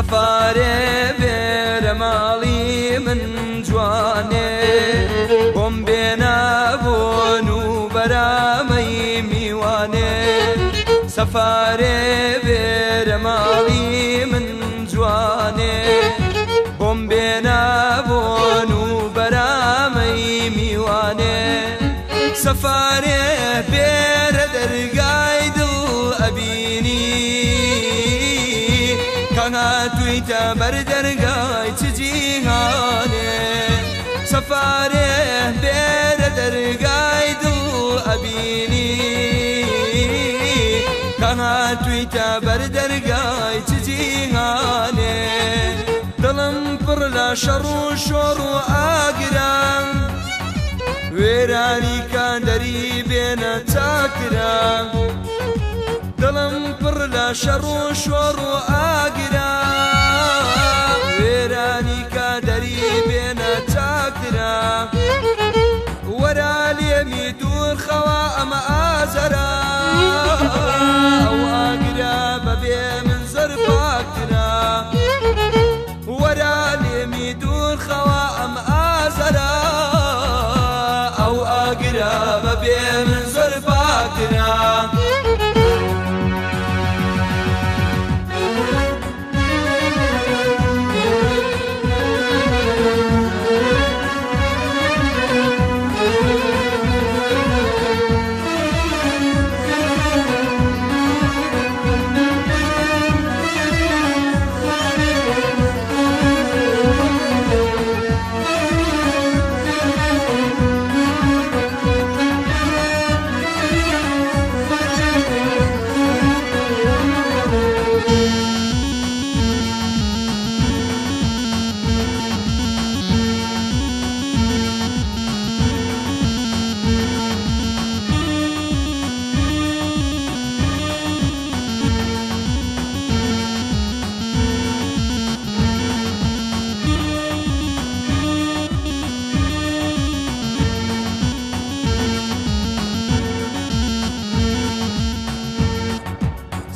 سەفارێ بێرە ماڵی من جوانێ بۆم بێنە بۆن و بەرامەی میوانێ سەفارێ بێرە ماڵی من جوانێ بۆم بێنە بۆن و بەرامەی میوانێ سەفارێ بێرە دەرگای دڵ ئەبینی هاتوویتە بەر دەرگای چ جیهانێ سەفارێ بێرە دەرگای دڵ ئەبینی کە هاتوویتە بەر دەرگای چ جیهانێ دڵم پڕ لە شەڕ و شۆڕ و ئاگران وێرانی کاندەری بێنە چاکران دڵم پڕ لە شەڕ و شۆڕ و ئاگران وێرانی کادەری بێنە چاکرا وەرە لێمی دوور خەوا ئەمە ئازەرە ئەو ئاگرا بەبێ من زەر پاکرا وەرە لێمی دوور خەوا ئەم ئازەرە ئەو ئاگرا بەبێ من زەر پاکرا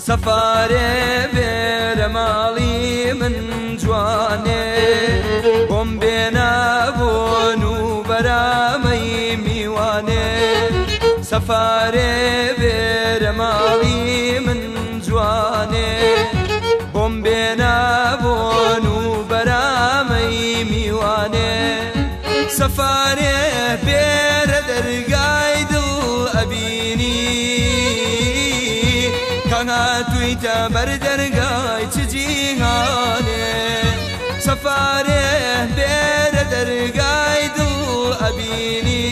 سەفارێ بێرە ماڵی من جوانێ بۆم بێنە بۆن و بەرامەی میوانێ سەفارێ بێرە ماڵی من جوانێ بۆم بێنە بۆن و بەرامەی میوانێ سەفارێ بێرە دەرگای دڵ ئەبینی هاتوویتە بەر دەرگای چ جیهانێ سەفارێ بێرە دەرگای دڵ ئەبینی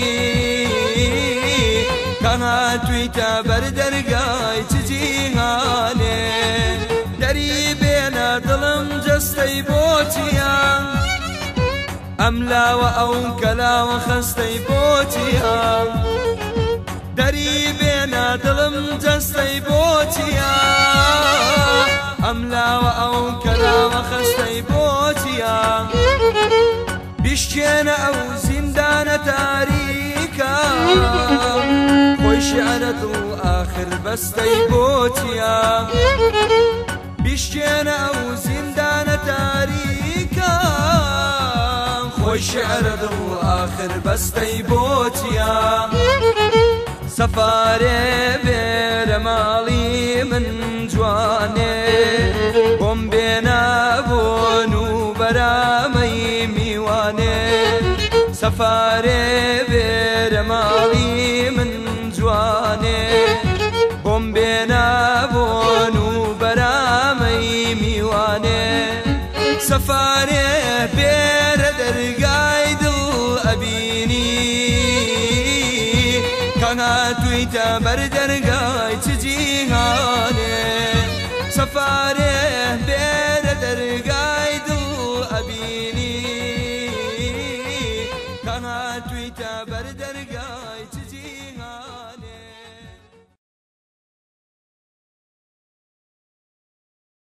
کە هاتوویتە بەر دەرگای چ جیهانێ دەری بێنە دڵم جەستەی بۆچیە ئەم لاوە ئەو کەلاوە خەستەی بۆچیە دەری بێنە دڵم جەستەی بۆچیە ئەم لاوە ئەو کەلاوە خەستەی بۆچیە بیشکێنە ئەو زیندانە تاریکە خۆی شیعرەت و ئاخر بەستەی بۆچیە بیشکێنە ئەو زیندانە تاریکە خۆی شیعرەت و ئاخر بەستەی بۆچیە سەفارێ بێرە ماڵی من جوانێ بۆم بێنە بۆن و بەرامەی میوانێ سەفارێ بێرە ماڵی من جوانێ بۆم بێنە بۆن و بەرامەی میوانێ سەفارێ بێرە دەرگای دڵ ئەبینی هاتوویتە بەر